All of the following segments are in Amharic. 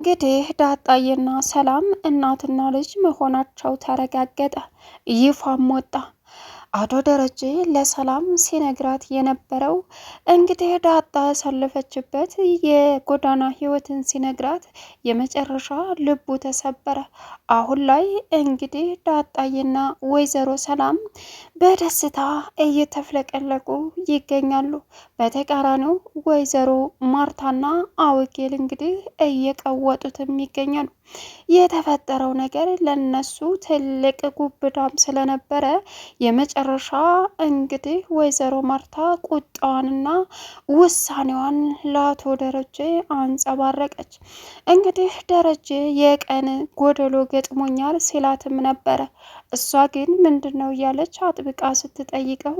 እንግዲህ ዳጣዬና ሰላም እናትና ልጅ መሆናቸው ተረጋገጠ። ይፋም ወጣ። አቶ ደረጀ ለሰላም ሲነግራት የነበረው እንግዲህ ዳጣ ያሳለፈችበት የጎዳና ህይወትን ሲነግራት የመጨረሻ ልቡ ተሰበረ። አሁን ላይ እንግዲህ ዳጣዬና ወይዘሮ ሰላም በደስታ እየተፍለቀለቁ ይገኛሉ። በተቃራኒው ወይዘሮ ማርታና አውጌል እንግዲህ እየቀወጡትም ይገኛሉ። የተፈጠረው ነገር ለነሱ ትልቅ ጉብዳም ስለነበረ የመጨረሻ እንግዲህ ወይዘሮ ማርታ ቁጣዋንና ውሳኔዋን ለአቶ ደረጀ አንጸባረቀች። እንግዲህ ደረጀ የቀን ጎደሎ ገጥሞኛል ሲላትም ነበረ። እሷ ግን ምንድን ነው እያለች አጥብቃ ስትጠይቀው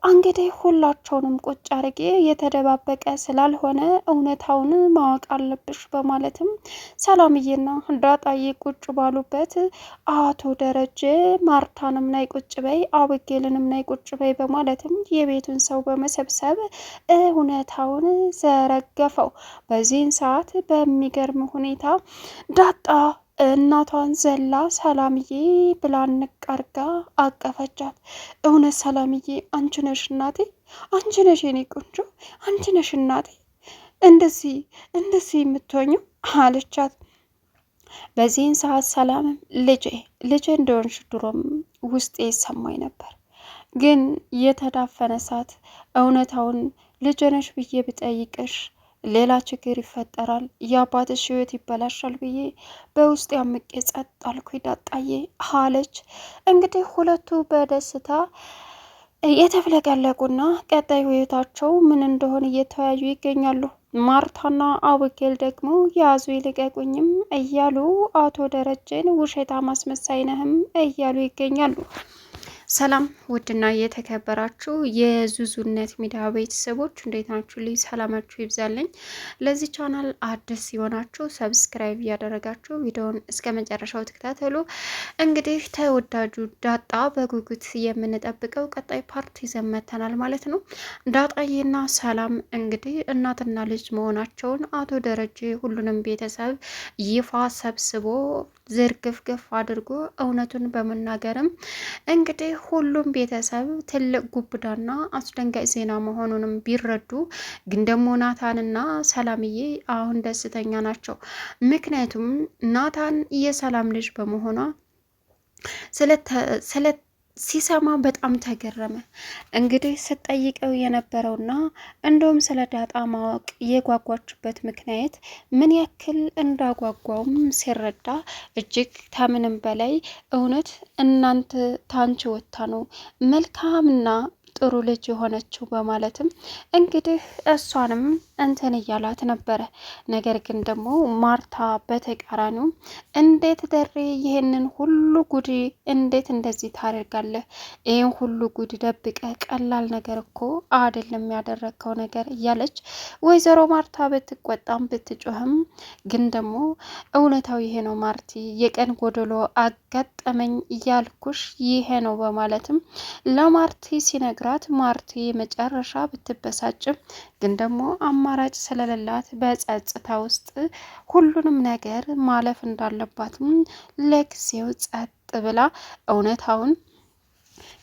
እንግዲህ ሁላቸውንም ቁጭ አርጌ የተደባበቀ ስላልሆነ እውነታውን ማወቅ አለብሽ በማለትም ሰላምዬና ዳጣዬ ቁጭ ባሉበት አቶ ደረጀ ማርታንም ናይ ቁጭ በይ አብጌልንም ናይ ቁጭ በይ በማለትም የቤቱን ሰው በመሰብሰብ እውነታውን ዘረገፈው። በዚህን ሰዓት በሚገርም ሁኔታ ዳጣ እናቷን ዘላ ሰላምዬ ብላ ንቃርጋ አቀፈቻት። እውነት ሰላምዬ አንቺ ነሽ እናቴ፣ አንቺ ነሽ የኔ ቆንጆ፣ አንቺ ነሽ እናቴ እንደዚህ የምትሆኝው አለቻት። በዚህን ሰዓት ሰላም ልጄ እንደሆንሽ ድሮም ውስጤ ይሰማኝ ነበር፣ ግን የተዳፈነ እሳት እውነታውን ልጄ ነሽ ብዬ ብጠይቅሽ ሌላ ችግር ይፈጠራል፣ የአባትሽ ህይወት ይበላሻል ብዬ በውስጥ ያምቄ ጸጥ አልኩኝ ዳጣዬ አለች። እንግዲህ ሁለቱ በደስታ የተፍለቀለቁና ቀጣይ ህይወታቸው ምን እንደሆነ እየተወያዩ ይገኛሉ። ማርታና አቡጌል ደግሞ ያዙ ይልቀቁኝም እያሉ አቶ ደረጀን ውሸታም አስመሳይ ነህም እያሉ ይገኛሉ። ሰላም ውድና የተከበራችሁ የዙዙነት ሚዲያ ቤተሰቦች እንዴት ናችሁ? ልይ ሰላማችሁ ይብዛልኝ። ለዚህ ቻናል አዲስ ሲሆናችሁ ሰብስክራይብ እያደረጋችሁ ቪዲዮውን እስከ መጨረሻው ተከታተሉ። እንግዲህ ተወዳጁ ዳጣ በጉጉት የምንጠብቀው ቀጣይ ፓርት ይዘን መጥተናል ማለት ነው። ዳጣዬና ሰላም እንግዲህ እናትና ልጅ መሆናቸውን አቶ ደረጀ ሁሉንም ቤተሰብ ይፋ ሰብስቦ ዝርግፍግፍ አድርጎ እውነቱን በመናገርም እንግዲህ ሁሉም ቤተሰብ ትልቅ ጉብዳና አስደንጋጭ ዜና መሆኑንም ቢረዱ ግን ደግሞ ናታንና ሰላምዬ አሁን ደስተኛ ናቸው። ምክንያቱም ናታን የሰላም ልጅ በመሆኗ ሲሰማ በጣም ተገረመ። እንግዲህ ስትጠይቀው የነበረውና እንደውም ስለ ዳጣ ማወቅ የጓጓችበት ምክንያት ምን ያክል እንዳጓጓውም ሲረዳ እጅግ ከምንም በላይ እውነት እናንተ ታንቺ ወታ ነው መልካምና ጥሩ ልጅ የሆነችው በማለትም እንግዲህ እሷንም እንትን እያላት ነበረ። ነገር ግን ደግሞ ማርታ በተቃራኒው እንዴት ደሬ ይህንን ሁሉ ጉድ እንዴት እንደዚህ ታደርጋለህ? ይህን ሁሉ ጉድ ደብቀ ቀላል ነገር እኮ አይደለም ያደረግከው ነገር እያለች ወይዘሮ ማርታ ብትቆጣም ብትጮህም ግን ደግሞ እውነታው ይሄ ነው ማርቲ፣ የቀን ጎደሎ አጋጠመኝ እያልኩሽ ይሄ ነው በማለትም ለማርቲ ሲነግራት ማርቲ መጨረሻ ብትበሳጭም ግን ደግሞ አማራጭ ስለሌላት በጸጥታ ውስጥ ሁሉንም ነገር ማለፍ እንዳለባትም ለጊዜው ጸጥ ብላ እውነታውን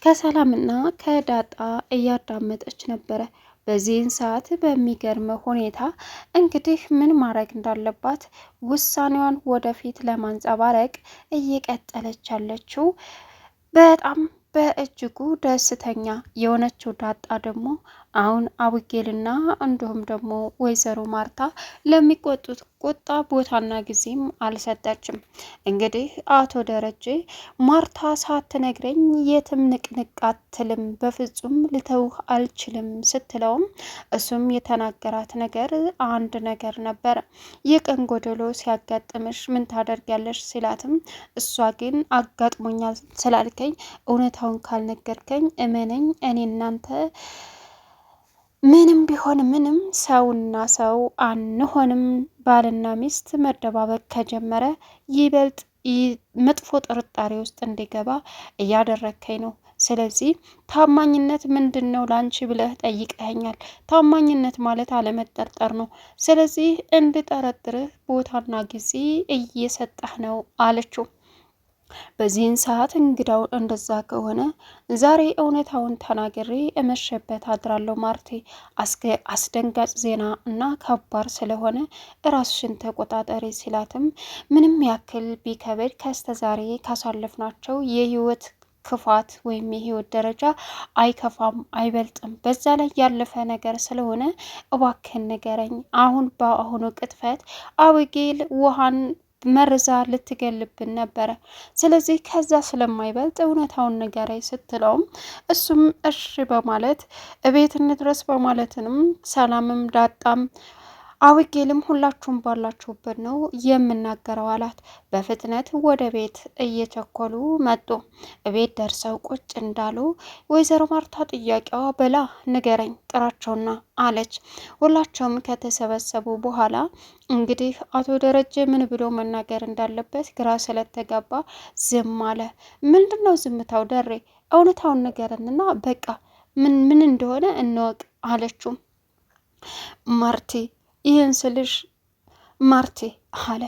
ከሰላምና ከዳጣ እያዳመጠች ነበረ። በዚህን ሰዓት በሚገርም ሁኔታ እንግዲህ ምን ማድረግ እንዳለባት ውሳኔዋን ወደፊት ለማንጸባረቅ እየቀጠለች ያለችው በጣም በእጅጉ ደስተኛ የሆነችው ዳጣ ደግሞ አሁን አቡጌልና እንዲሁም ደግሞ ወይዘሮ ማርታ ለሚቆጡት ቁጣ ቦታና ጊዜም አልሰጠችም። እንግዲህ አቶ ደረጀ ማርታ ሳትነግረኝ የትም ንቅንቅ አትልም፣ በፍጹም ልተውህ አልችልም ስትለውም እሱም የተናገራት ነገር አንድ ነገር ነበረ። የቀን ጎደሎ ሲያጋጥምሽ ምን ታደርጊያለሽ ሲላትም እሷ ግን አጋጥሞኛል ስላልከኝ እውነታውን ካልነገርከኝ እመነኝ እኔ እናንተ ምንም ቢሆን ምንም ሰውና ሰው አንሆንም፣ ባልና ሚስት መደባበቅ ከጀመረ ይበልጥ መጥፎ ጥርጣሬ ውስጥ እንዲገባ እያደረከኝ ነው። ስለዚህ ታማኝነት ምንድን ነው ላንቺ ብለህ ጠይቀኸኛል። ታማኝነት ማለት አለመጠርጠር ነው። ስለዚህ እንድጠረጥርህ ቦታና ጊዜ እየሰጠህ ነው አለችው። በዚህን ሰዓት እንግዳው እንደዛ ከሆነ ዛሬ እውነታውን ተናግሬ እመሸበት አድራለሁ ማርቴ። አስደንጋጭ ዜና እና ከባድ ስለሆነ ራስሽን ተቆጣጠሪ ሲላትም ምንም ያክል ቢከበድ ከስተዛሬ ካሳለፍናቸው የህይወት ክፋት ወይም የህይወት ደረጃ አይከፋም አይበልጥም። በዛ ላይ ያለፈ ነገር ስለሆነ እባክህን ንገረኝ። አሁን በአሁኑ ቅጥፈት አቢጌል ውሃን መርዛ ልትገልብን ነበረ። ስለዚህ ከዛ ስለማይበልጥ እውነታውን ንገረኝ ስትለውም እሱም እሺ በማለት እቤት እንድረስ በማለትንም ሰላምም ዳጣም አቢጌልም ሁላችሁም ባላችሁበት ነው የምናገረው አላት። በፍጥነት ወደ ቤት እየቸኮሉ መጡ። ቤት ደርሰው ቁጭ እንዳሉ ወይዘሮ ማርታ ጥያቄዋ በላ ንገረኝ ጥራቸውና አለች። ሁላቸውም ከተሰበሰቡ በኋላ እንግዲህ አቶ ደረጀ ምን ብሎ መናገር እንዳለበት ግራ ስለተጋባ ዝም አለ። ምንድነው ዝምታው ደሬ? እውነታውን ንገረንና በቃ ምን እንደሆነ እንወቅ አለችው። ማርቲ ይህን ስልሽ ማርቴ አለ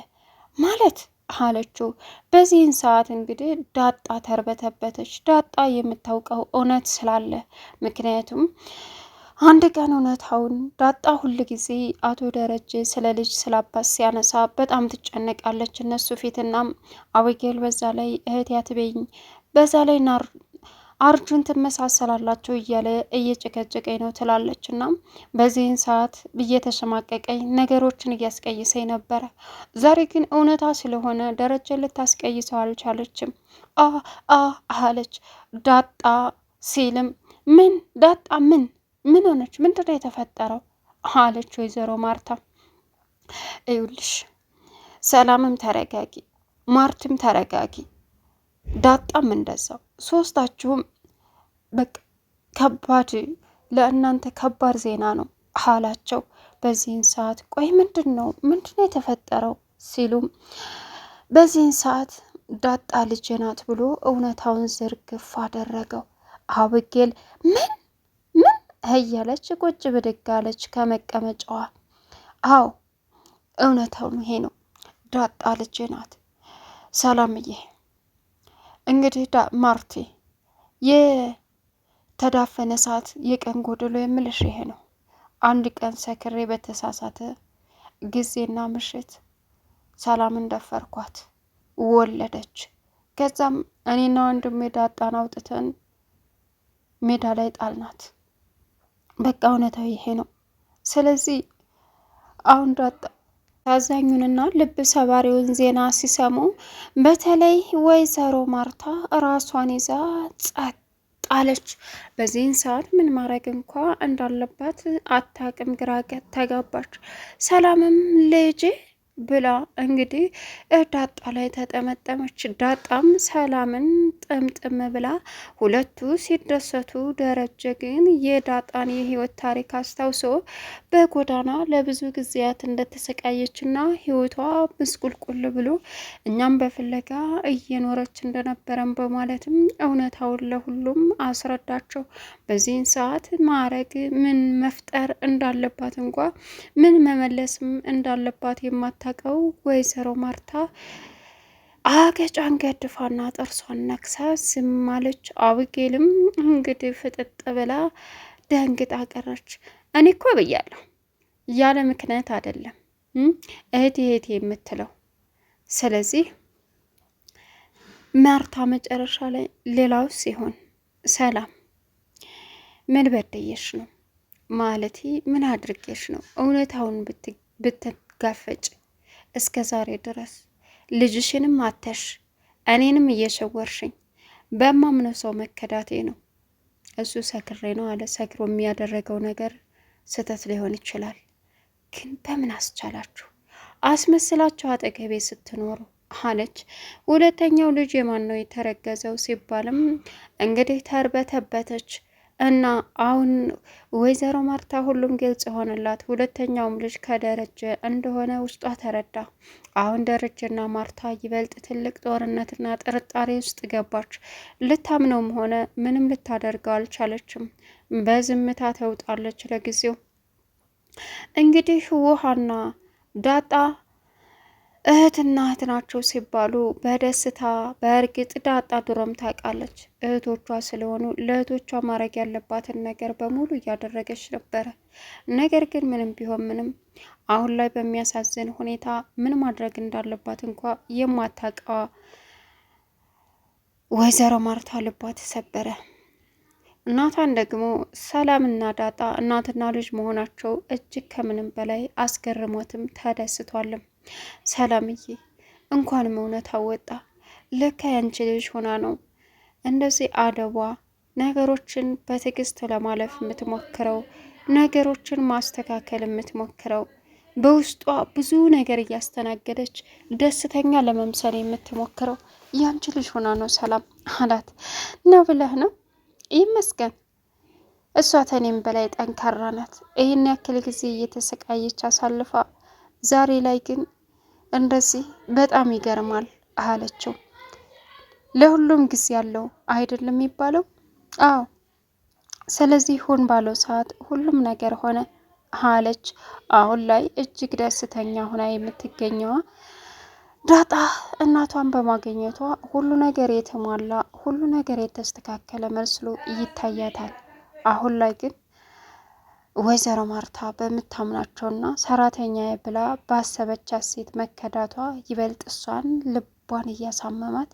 ማለት አለችው። በዚህን ሰዓት እንግዲህ ዳጣ ተርበተበተች። ዳጣ የምታውቀው እውነት ስላለ ምክንያቱም አንድ ቀን እውነታውን ዳጣ ሁል ጊዜ አቶ ደረጀ ስለ ልጅ ስላባት ሲያነሳ በጣም ትጨነቃለች እነሱ ፊትና አቢጌል በዛ ላይ እህት ያትበኝ በዛ ላይ አርጁን ትመሳሰላላችሁ እያለ እየጨቀጨቀኝ ነው ትላለች። እና በዚህን ሰዓት እየተሸማቀቀኝ ነገሮችን እያስቀይሰኝ ነበረ። ዛሬ ግን እውነታ ስለሆነ ደረጃ ልታስቀይሰው አልቻለችም። አለች ዳጣ ሲልም ምን ዳጣ ምን ሆነች? ምንድነው የተፈጠረው? አለች ወይዘሮ ማርታ። እዩልሽ ሰላምም ተረጋጊ፣ ማርትም ተረጋጊ፣ ዳጣም እንደዛው ሶስታችሁም በቃ ከባድ ለእናንተ ከባድ ዜና ነው አላቸው። በዚህን ሰዓት ቆይ ምንድነው የተፈጠረው ሲሉም በዚህን ሰዓት ዳጣ ልጄ ናት ብሎ እውነታውን ዝርግፍ አደረገው። አቢጌል ምን እያለች ቁጭ ብድግ አለች ከመቀመጫዋ። አዎ እውነታው ይሄ ነው፣ ዳጣ ልጄ ናት። ሰላምዬ እንግዲህ ማርቴ የተዳፈነ ሰዓት የቀን ጎደሎ የምልሽ ይሄ ነው። አንድ ቀን ሰክሬ በተሳሳተ ጊዜና ምሽት ሰላምን ደፈርኳት፣ ወለደች። ከዛም እኔና ወንድሜ ዳጣን አውጥተን ሜዳ ላይ ጣልናት። በቃ እውነታው ይሄ ነው። ስለዚህ አሁን ዳጣ አሳዛኙንና ልብ ሰባሪውን ዜና ሲሰሙ በተለይ ወይዘሮ ማርታ ራሷን ይዛ ጸጥ አለች። በዚህን ሰዓት ምን ማድረግ እንኳ እንዳለባት አታቅም፣ ግራ ተጋባች። ሰላምም ልጄ ብላ እንግዲህ ዳጣ ላይ ተጠመጠመች። ዳጣም ሰላምን ጥምጥም ብላ ሁለቱ ሲደሰቱ፣ ደረጀ ግን የዳጣን የህይወት ታሪክ አስታውሶ በጎዳና ለብዙ ጊዜያት እንደተሰቃየችና ህይወቷ ምስቁልቁል ብሎ እኛም በፍለጋ እየኖረች እንደነበረም በማለትም እውነታውን ለሁሉም አስረዳቸው። በዚህን ሰዓት ማረግ ምን መፍጠር እንዳለባት እንኳ ምን መመለስም እንዳለባት የማታውቀው ወይዘሮ ማርታ አገጯን ገድፋና ጥርሷን ነክሳ ዝም አለች። አቢጌልም እንግዲህ ፍጥጥ ብላ ደንግጣ ቀረች። እኔ እኮ ብያለሁ ያለ ምክንያት አይደለም እህቴ የምትለው። ስለዚህ ማርታ መጨረሻ ላይ ሌላው ሲሆን ሰላም ምን በደየሽ ነው ማለቴ ምን አድርጌሽ ነው እውነታውን ብትጋፈጭ እስከ ዛሬ ድረስ ልጅሽንም አተሽ እኔንም እየሸወርሽኝ በማምነው ሰው መከዳቴ ነው። እሱ ሰክሬ ነው አለ። ሰክሮ የሚያደረገው ነገር ስህተት ሊሆን ይችላል፣ ግን በምን አስቻላችሁ አስመስላችሁ አጠገቤ ስትኖሩ አለች። ሁለተኛው ልጅ የማን ነው የተረገዘው ሲባልም እንግዲህ ተርበተበተች። እና አሁን ወይዘሮ ማርታ ሁሉም ግልጽ ሆነላት። ሁለተኛውም ልጅ ከደረጀ እንደሆነ ውስጧ ተረዳ። አሁን ደረጀና ማርታ ይበልጥ ትልቅ ጦርነትና ጥርጣሬ ውስጥ ገባች። ልታምነውም ሆነ ምንም ልታደርገው አልቻለችም። በዝምታ ተውጣለች ለጊዜው። እንግዲህ ውሃና ዳጣ እህትና እህት ናቸው ሲባሉ በደስታ በእርግጥ ዳጣ ድሮም ታውቃለች እህቶቿ ስለሆኑ ለእህቶቿ ማድረግ ያለባትን ነገር በሙሉ እያደረገች ነበረ። ነገር ግን ምንም ቢሆን ምንም አሁን ላይ በሚያሳዝን ሁኔታ ምን ማድረግ እንዳለባት እንኳ የማታውቀዋ ወይዘሮ ማርታ ልቧ ተሰበረ። ናታን ደግሞ ሰላምና ዳጣ እናትና ልጅ መሆናቸው እጅግ ከምንም በላይ አስገርሞትም ተደስቷልም። ሰላምዬ እንኳንም እውነት አወጣ፣ ለካ ያንቺ ልጅ ሆና ነው እንደዚህ አደቧ ነገሮችን በትዕግስት ለማለፍ የምትሞክረው፣ ነገሮችን ማስተካከል የምትሞክረው፣ በውስጧ ብዙ ነገር እያስተናገደች ደስተኛ ለመምሰል የምትሞክረው ያንቺ ልጅ ሆና ነው ሰላም አላት። ነው ብለህ ነው? ይመስገን እሷ ተኔም በላይ ጠንካራ ናት። ይህን ያክል ጊዜ እየተሰቃየች አሳልፋ ዛሬ ላይ ግን እንደዚህ በጣም ይገርማል አለችው። ለሁሉም ጊዜ ያለው አይደለም የሚባለው? አዎ፣ ስለዚህ ሁን ባለው ሰዓት ሁሉም ነገር ሆነ አለች። አሁን ላይ እጅግ ደስተኛ ሆና የምትገኘዋ ዳጣ እናቷን በማግኘቷ ሁሉ ነገር የተሟላ ሁሉ ነገር የተስተካከለ መስሎ ይታያታል። አሁን ላይ ግን ወይዘሮ ማርታ በምታምናቸውና ሰራተኛ ብላ ባሰበቻት ሴት መከዳቷ ይበልጥ እሷን ልቧን እያሳመማት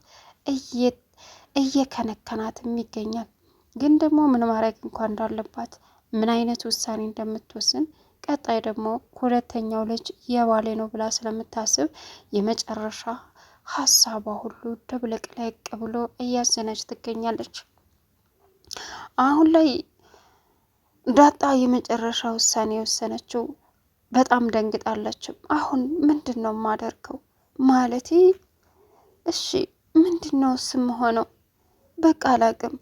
እየከነከናትም ይገኛል። ግን ደግሞ ምን ማድረግ እንኳን እንዳለባት ምን አይነት ውሳኔ እንደምትወስን ቀጣይ ደግሞ ሁለተኛው ልጅ የባሌ ነው ብላ ስለምታስብ የመጨረሻ ሀሳቧ ሁሉ ድብልቅልቅ ብሎ እያዘነች ትገኛለች። አሁን ላይ ዳጣ የመጨረሻ ውሳኔ የወሰነችው በጣም ደንግጣለችም። አሁን ምንድን ነው የማደርገው? ማለቴ እሺ ምንድን ነው ስም ሆነው በቃ አላቅም።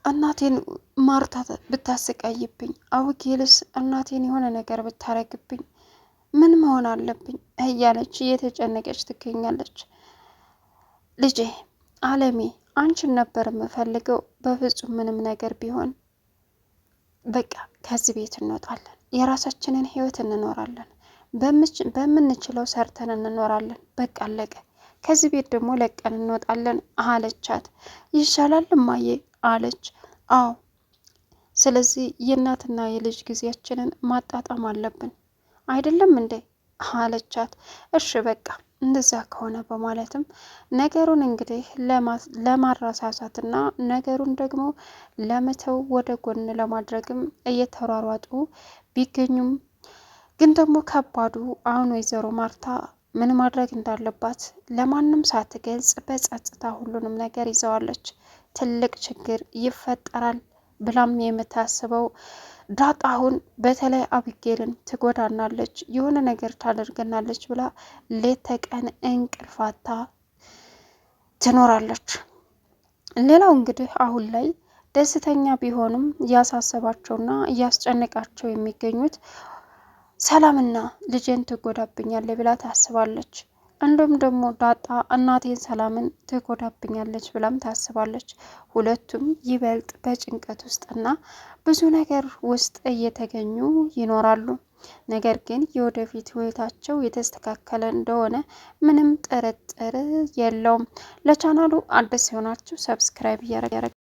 እናቴን ማርታ ብታሰቃይብኝ፣ አውጌልስ እናቴን የሆነ ነገር ብታረግብኝ ምን መሆን አለብኝ እያለች እየተጨነቀች ትገኛለች። ልጄ አለሜ አንቺን ነበር የምፈልገው። በፍጹም ምንም ነገር ቢሆን በቃ ከዚህ ቤት እንወጣለን፣ የራሳችንን ህይወት እንኖራለን፣ በምንችለው ሰርተን እንኖራለን። በቃ አለቀ። ከዚህ ቤት ደግሞ ለቀን እንወጣለን አለቻት። ይሻላል እማዬ አለች። አዎ፣ ስለዚህ የእናትና የልጅ ጊዜያችንን ማጣጣም አለብን አይደለም እንዴ አለቻት። እሺ በቃ እንደዛ ከሆነ በማለትም ነገሩን እንግዲህ ለማረሳሳትና ነገሩን ደግሞ ለመተው ወደ ጎን ለማድረግም እየተሯሯጡ ቢገኙም ግን ደግሞ ከባዱ አሁን ወይዘሮ ማርታ ምን ማድረግ እንዳለባት ለማንም ሳትገልጽ በጸጥታ ሁሉንም ነገር ይዘዋለች። ትልቅ ችግር ይፈጠራል ብላም የምታስበው ዳጣ አሁን በተለይ አቢጌልን ትጎዳናለች፣ የሆነ ነገር ታደርገናለች ብላ ሌት ተቀን እንቅልፋታ ትኖራለች። ሌላው እንግዲህ አሁን ላይ ደስተኛ ቢሆኑም እያሳሰባቸውና እያስጨነቃቸው የሚገኙት ሰላምና ልጄን ትጎዳብኛለች ብላ ታስባለች። እንዲሁም ደግሞ ዳጣ እናቴን ሰላምን ትጎዳብኛለች ብላም ታስባለች። ሁለቱም ይበልጥ በጭንቀት ውስጥና ብዙ ነገር ውስጥ እየተገኙ ይኖራሉ። ነገር ግን የወደፊት ህይወታቸው የተስተካከለ እንደሆነ ምንም ጥርጥር የለውም። ለቻናሉ አዲስ የሆናችሁ ሰብስክራይብ እያደረጋችሁ